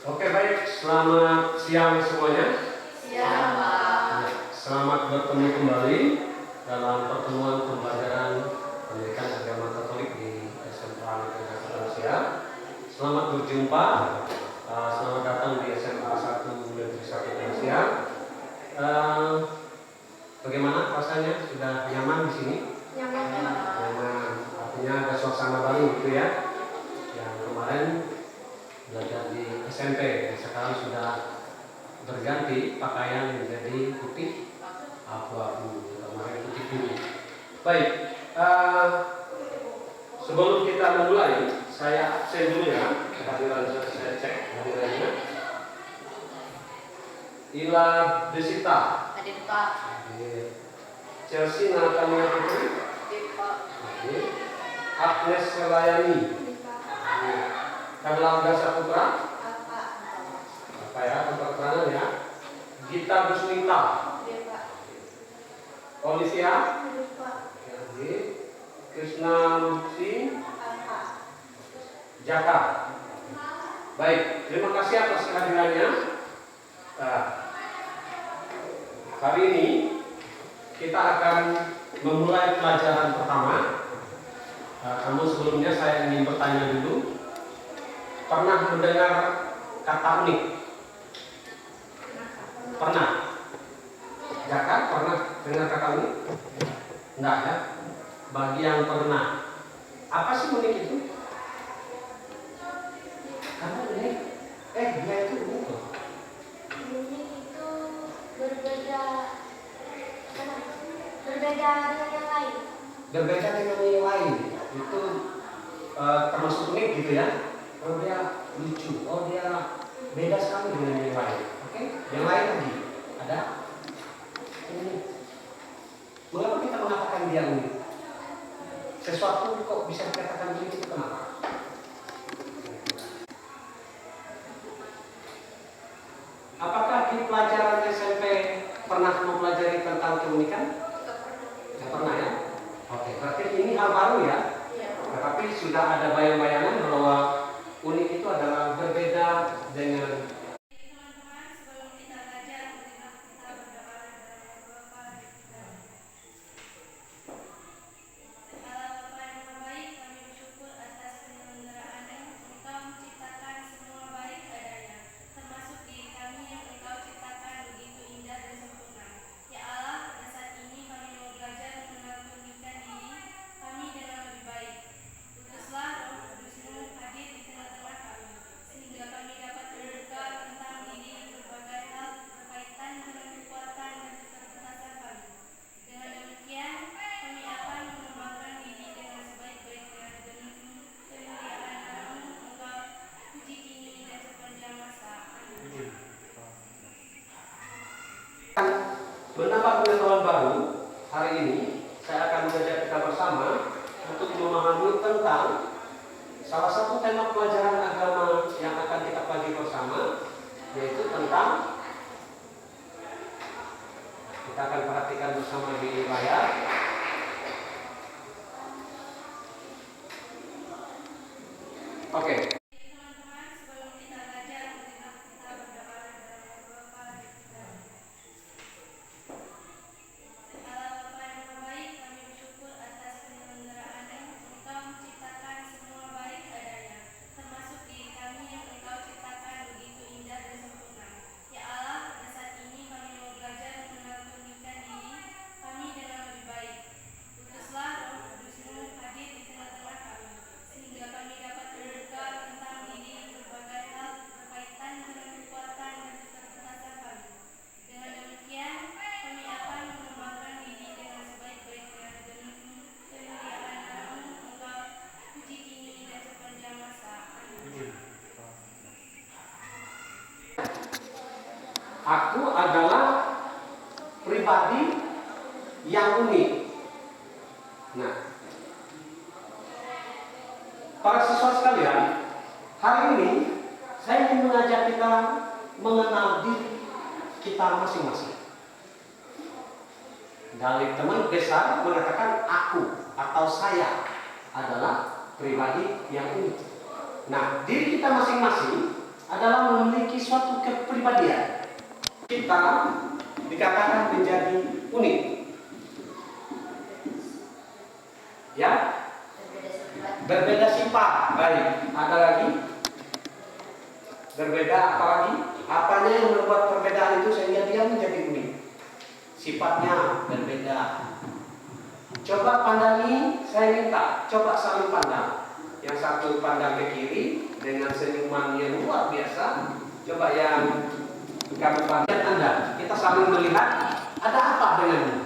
Oke, baik, selamat siang semuanya. Siang, Pak. Selamat bertemu kembali dalam pertemuan pembelajaran pendidikan agama Katolik di SMA Negeri Indonesia. Selamat berjumpa, selamat datang di SMA 1 Negeri 1 Indonesia. Bagaimana rasanya? Sudah nyaman di sini? Nyaman. Artinya ada suasana baru gitu ya. Yang kemarin belajar di SMP, sekarang sudah berganti pakaian menjadi putih abu-abu, kemarin putih biru. Baik, sebelum kita memulai, saya absen dulu ya, kehadiran saya cek kehadirannya. Ila Desita, Hadir, Pak. Chelsea Natania Putri, Hadir, Pak. Agnes Selayani, Karlangga Saputra, apa ya, tempat keterangan ya. Gita Busnita, Hadir, Pak. Olivia, Hadir, Pak. Krishna Mukti, Jaka. Baik, terima kasih atas kehadirannya. Hari ini kita akan memulai pelajaran pertama. Namun sebelumnya saya ingin bertanya dulu, pernah mendengar kata unik? Pernah? Jaka, pernah dengar kata unik? Enggak ya? Bagi yang pernah, apa sih unik itu? Karena unik, dia itu unik loh. Unik itu berbeda dengan yang lain. Berbeda dengan yang lain, itu termasuk unik gitu ya. Oh dia lucu, oh dia beda sekali dengan yang lain. Oke, yang lain lagi ada? Unik. Mengapa kita mengatakan dia unik? Sesuatu kok bisa dikatakan unik itu kenapa? Apakah di pelajaran SMP pernah mempelajari tentang keunikan? Tidak pernah ya? Oke, berarti ini hal baru ya? Tetapi sudah ada bayang-bayangan bahwa unik itu adalah berbeda dengan. Teman-teman, sebelum kita belajar, kita berdoa dalam Bapa Allah Bapa yang Maha Baik, kami bersyukur atas penyelenggaraan Engkau menciptakan semua baik adanya, termasuk diri kami yang Engkau ciptakan begitu indah dan sempurna. Ya Allah, pada saat ini kami mau belajar mengenal keunikan diri kami dengan lebih baik. Utuslah Roh Kudus-Mu hadir di tengah-tengah kami, sehingga kami dapat membuka tentang diri berbagai hal berkaitan dengan kekuatan dan keterbatasan kami. Dengan demikian, kami akan mengembangkan diri dengan sebaik-baiknya demi kemuliaan nama-Mu, Engkau puji kini dan sepanjang masa. Amin. Menambah pengetahuan baru, hari ini saya akan mengajak kita bersama untuk memahami tentang salah satu tema pelajaran agama yang akan kita pelajari bersama, yaitu tentang, kita akan perhatikan bersama di layar. Oke. Teman-teman, sebelum kita belajar, kita berdoa dalam Bapa Allah Bapa yang Maha Baik, kami bersyukur atas penyelenggaraan Engkau menciptakan semua baik adanya, termasuk diri kami yang Engkau ciptakan begitu indah dan sempurna. Ya Allah, pada saat ini kami mau belajar mengenal keunikan diri kami dengan lebih baik. Utuslah Roh Kudus-Mu hadir di tengah-tengah kami, sehingga kami dapat membuka tentang diri berbagai hal berkaitan dengan kekuatan dan keterbatasan kami. Dengan demikian, kami akan mengembangkan diri dengan sebaik-baiknya demi kemuliaan nama-Mu, Engkau puji kini dan sepanjang masa. Amin. Aku adalah pribadi yang unik. Nah, para siswa sekalian, hari ini saya ingin mengajak kita mengenal diri kita masing-masing. Dari teman besar mengatakan aku atau saya adalah pribadi yang unik. Nah, diri kita masing-masing adalah memiliki suatu kepribadian. Kita dikatakan menjadi unik. Ya, berbeda sifat. Baik, ada lagi? Berbeda apa lagi? Apanya yang membuat perbedaan itu sehingga dia menjadi unik? Sifatnya berbeda. Coba pandangi, saya minta, coba saling pandang. Yang satu pandang ke kiri dengan senyuman yang luar biasa. Coba yang kamu pandang Anda, kita saling melihat, ada apa denganmu?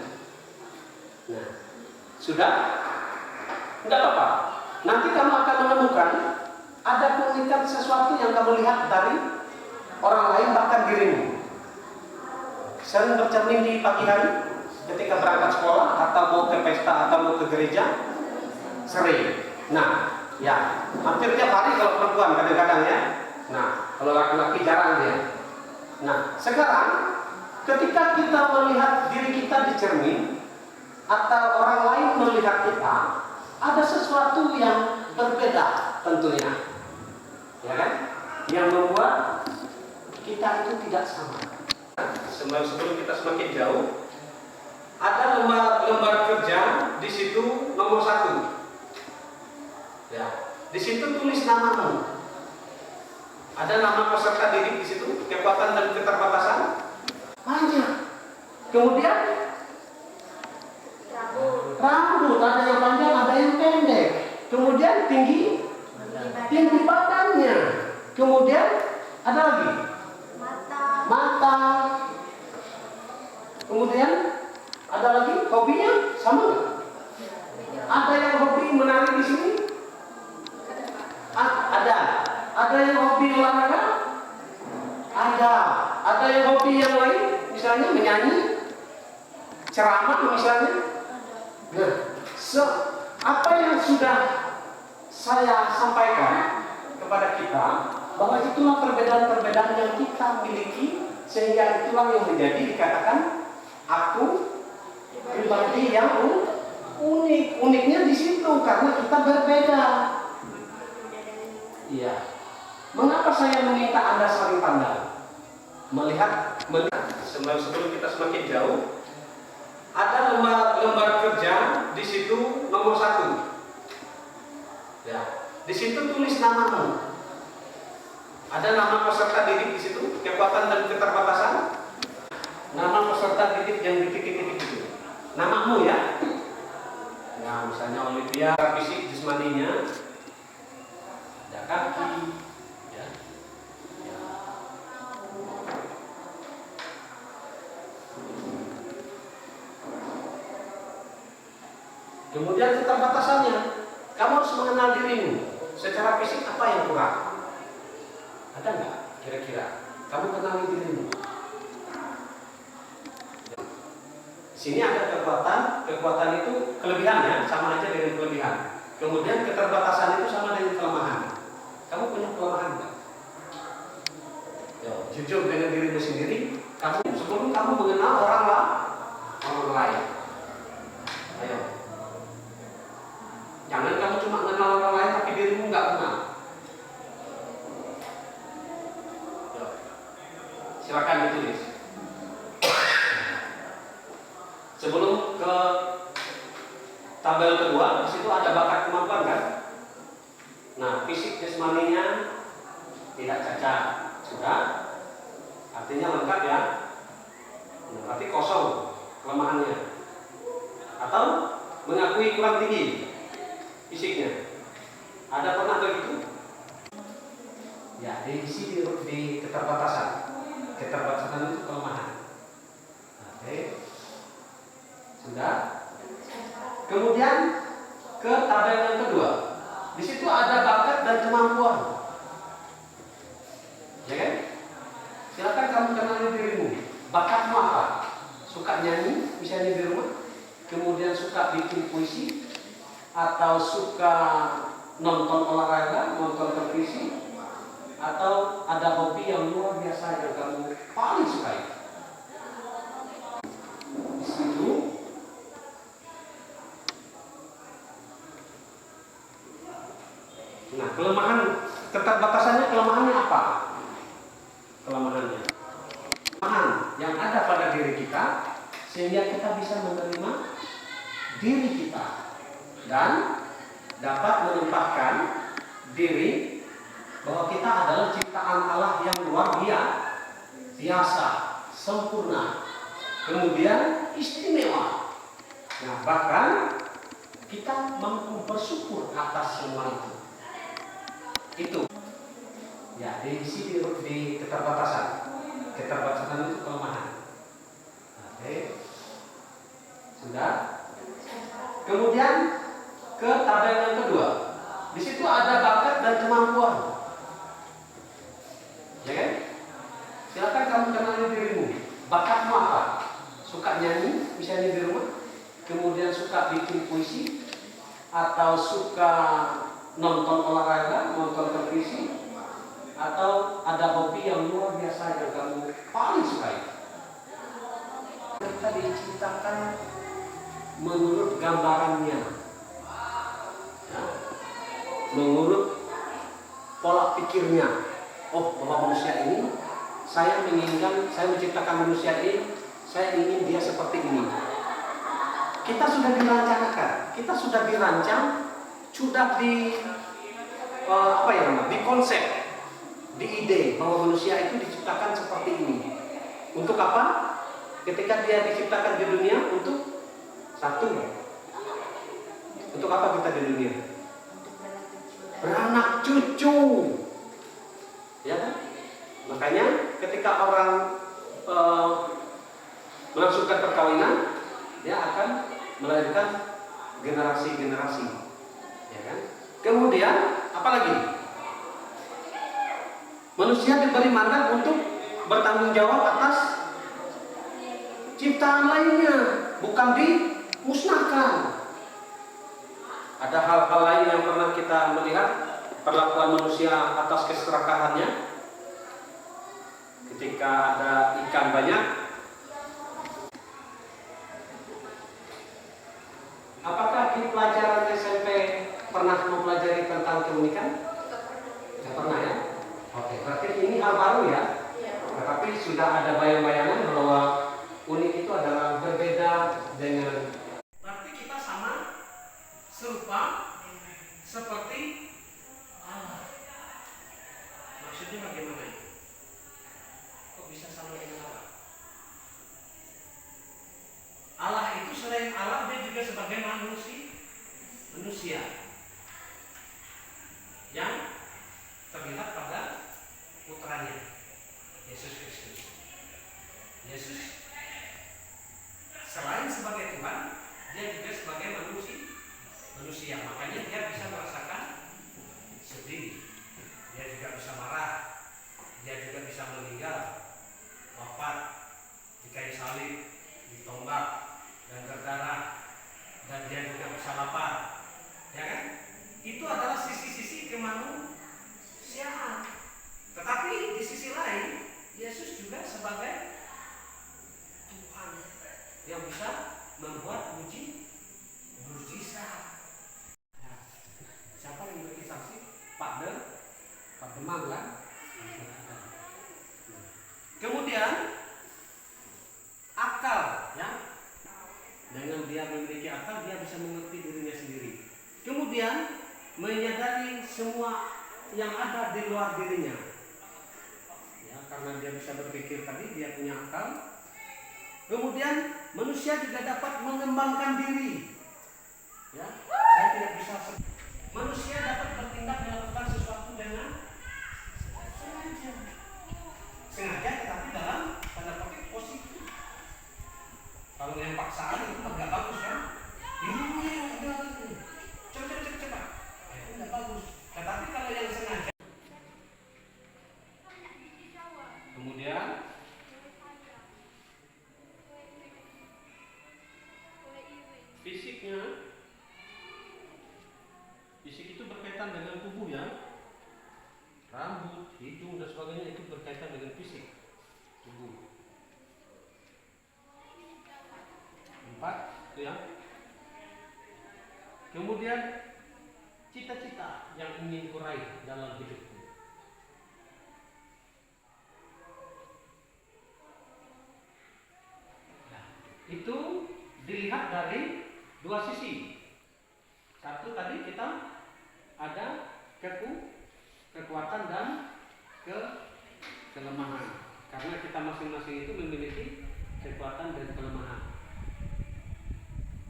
Nah, sudah? Enggak apa-apa. Nanti kamu akan menemukan ada keunikan sesuatu yang kamu lihat dari orang lain, bahkan dirimu. Sering bercermin di pagi hari ketika berangkat sekolah atau mau ke pesta atau mau ke gereja? Sering. Nah, ya, hampir tiap hari kalau perempuan kadang-kadang ya. Nah, kalau laki-laki jarang dia. Nah, sekarang ketika kita melihat diri kita di cermin atau orang lain melihat kita, ada sesuatu yang berbeda tentunya, ya kan? Yang membuat kita itu tidak sama. Sebelum kita semakin jauh, ada lembar kerja di situ nomor 1. Ya, di situ tulis namamu. Ada nama peserta didik di situ, kekuatan dan keterbatasan banyak. Kemudian rambut ada yang panjang, ada yang pendek. Kemudian tinggi badannya. Kemudian ada lagi mata. Kemudian ada lagi hobinya sama nggak? Ada yang hobi menari di sini? Ada yang hobi olahraga? Ada yang hobi yang lain, misalnya menyanyi, ceramah misalnya. Nah, apa yang sudah saya sampaikan kepada kita, bahwa itulah perbedaan-perbedaan yang kita miliki, sehingga itulah yang menjadi dikatakan aku pribadi yang unik. Uniknya di situ karena kita berbeda. Iya. Mengapa saya meminta Anda saling pandang? Melihat sebelum kita semakin jauh, ada lembar kerja di situ nomor 1. Ya, di situ tulis namamu. Ada nama peserta didik di situ, kekuatan dan keterbatasan. Nama peserta didik yang titik-titik itu. Namamu ya. Ya, misalnya Olivia, fisik jasmaninya, ada kaki. Kemudian keterbatasannya, kamu harus mengenal dirimu. Secara fisik apa yang kurang? Ada nggak kira-kira? Kamu kenali dirimu. Sini ada kekuatan itu kelebihan ya, sama aja dengan kelebihan. Kemudian keterbatasan itu sama dengan kelemahan. Kamu punya kelemahan nggak? Jujur dengan dirimu sendiri. Sebelum kamu mengenal orang lain. Ayo. Jangan kamu cuma mengenal orang lain tapi dirimu nggak kenal. Silakan ditulis. Sebelum ke tabel kedua, di situ ada bakat kemampuan kan? Nah, fisik jasmaninya tidak cacat, sudah. Artinya lengkap ya. Berarti kosong kelemahannya. Atau mengakui kurang tinggi fisiknya. Ada pernah begitu? Ya, diisi di keterbatasan. Keterbatasan itu kelemahan. Oke. Sudah. Kemudian ke tabel yang kedua. Di situ ada bakat dan kemampuan. Ya kan? Silakan kamu kenali dirimu. Bakatmu apa? Suka nyanyi, misalnya di rumah. Kemudian suka bikin puisi, atau suka nonton olahraga, nonton televisi, atau ada hobi yang luar biasa yang kamu paling sukai. Di situ nah, kelemahan, keterbatasannya kelemahannya apa? sehingga kita bisa menerima diri kita dan dapat menempatkan diri bahwa kita adalah ciptaan Allah yang luar biasa, sempurna, kemudian istimewa. Nah, bahkan kita mampu bersyukur atas semua itu. Itu ya, diisi di keterbatasan itu kelemahan. Oke, sudah. Kemudian ke tabel yang kedua. Di situ ada bakat dan kemampuan. Ya kan? Silakan kamu kenali dirimu. Bakatmu apa? Suka nyanyi, misalnya di rumah. Kemudian suka bikin puisi, atau suka nonton olahraga, nonton televisi, atau ada hobi yang luar biasa yang kamu paling sukai. Kita diciptakan menurut gambarannya, ya, menurut pola pikirnya. Oh, bahwa manusia ini, saya menciptakan manusia ini, saya ingin dia seperti ini. Kita sudah dirancangkan, kita sudah dirancang, sudah di konsep, di ide bahwa manusia itu diciptakan seperti ini. Untuk apa? Ketika dia diciptakan di dunia, untuk satu. Untuk apa kita di dunia? Beranak cucu. Ya kan? Makanya ketika orang melangsungkan perkawinan, dia akan melahirkan generasi-generasi. Ya kan? Kemudian apa lagi? Manusia diberi mandat untuk bertanggung jawab atas ciptaan lainnya, bukan dimusnahkan. Ada hal-hal lain yang pernah kita melihat perlakuan manusia atas keserakahannya. Ketika ada ikan banyak, apakah di pelajaran SMP pernah mempelajari tentang keunikan? Tidak pernah ya? Oke, berarti ini hal baru ya? Tetapi sudah ada bayang-bayangan bahwa unik itu adalah berbeda dengan. Berarti kita sama, serupa, seperti Allah. Maksudnya bagaimana itu? Kok bisa sama dengan Allah? Allah itu selain Allah, dia juga sebagai manusia yang terlihat pada putranya Yesus Kristus. Yesus selain sebagai Tuhan, dia juga sebagai manusia. Makanya dia bisa merasakan sedih, dia juga bisa marah, dia juga bisa meninggal, wafat di kayu salib, ditombak dan berdarah, dan dia juga bisa lapar. Ya kan? Itu adalah sisi-sisi kemanusiaan. Tetapi di sisi lain, Yesus juga sebagai Tuhan yang bisa membuat mujizat. Nah, siapa yang beri saksi? Pak Demang kan? Kemudian akal, ya. Dengan dia memiliki akal, dia bisa mengerti dirinya sendiri. Kemudian menyadari semua yang ada di luar dirinya. Ya, karena dia bisa berpikir tadi, dia punya akal. Kemudian manusia juga dapat mengembangkan diri. Ya, saya tidak bisa. Manusia dapat bertindak melakukan sesuatu dengan sengaja, tetapi dalam tanda petik positif. Kalau yang paksaan itu nggak bagus kan? Ini cepat. Itu nggak bagus. Tetapi kalau yang sengaja. Kemudian fisik itu berkaitan dengan tubuh ya. Rambut, hidung dan sebagainya itu berkaitan dengan fisik tubuh. 4 ya. Kemudian cita-cita yang ingin kuraih dalam hidupku. Ya. itu dilihat dari dua sisi. Satu tadi kita ada kekuatan dan kelemahan. Karena kita masing-masing itu memiliki kekuatan dan kelemahan.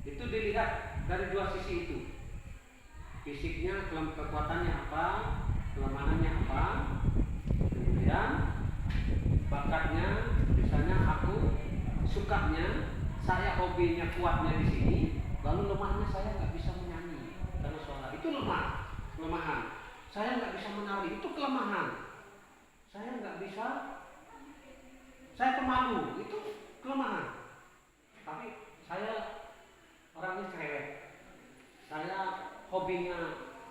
Itu dilihat dari dua sisi itu. Fisiknya, kekuatannya apa, kelemahannya apa, kemudian bakatnya, misalnya aku sukanya, saya hobinya kuatnya di sini, lalu lemahnya saya nggak bisa menyanyi karena suara itu kelemahan. Saya nggak bisa menari, itu kelemahan. Saya nggak bisa, saya pemalu, itu kelemahan. Tapi saya orangnya cerewet, saya hobinya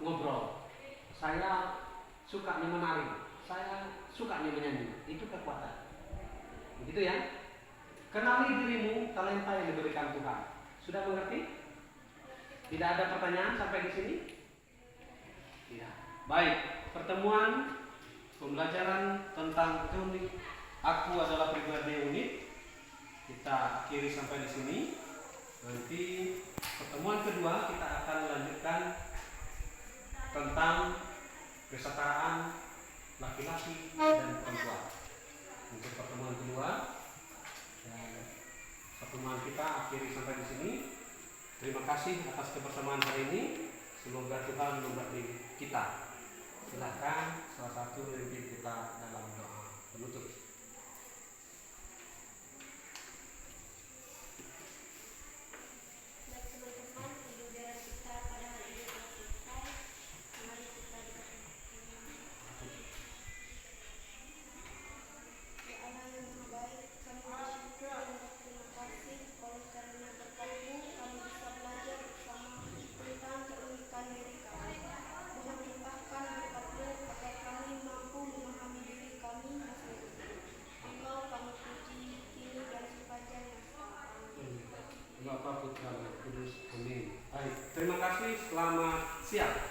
ngobrol, saya sukanya menari, saya sukanya menyanyi, itu kekuatan. Begitu ya. Kenali dirimu, talenta yang diberikan Tuhan. Sudah mengerti? Tidak ada pertanyaan sampai di sini? Tidak. Baik, pertemuan pembelajaran tentang unik aku adalah pribadi yang unik kita akhiri sampai di sini. Nanti pertemuan kedua kita akan lanjutkan tentang kesetaraan laki-laki dan perempuan. Untuk pertemuan kedua, dan pertemuan kita akhiri sampai di sini. Terima kasih atas kebersamaan hari ini. Semoga Tuhan memberkati kita. Silakan salah satu dari kita dalam doa penutup. Baik teman-teman, pembelajaran kita pada hari ini telah selesai. Mari kita berdoa. Ya Allah yang Maha Baik, kami bersyukur dan berterima kasih oleh karena berkat-Mu kami bisa belajar bersama tentang keunikan diri kami. Mohon limpahkan berkat-Mu agar kami mampu memahami diri kami masing-masing. Engkau kami puji kini dan sepanjang masa. Amin. Bapa, Putra, dan Kudus. Amin. Baik, terima kasih. Selamat siang.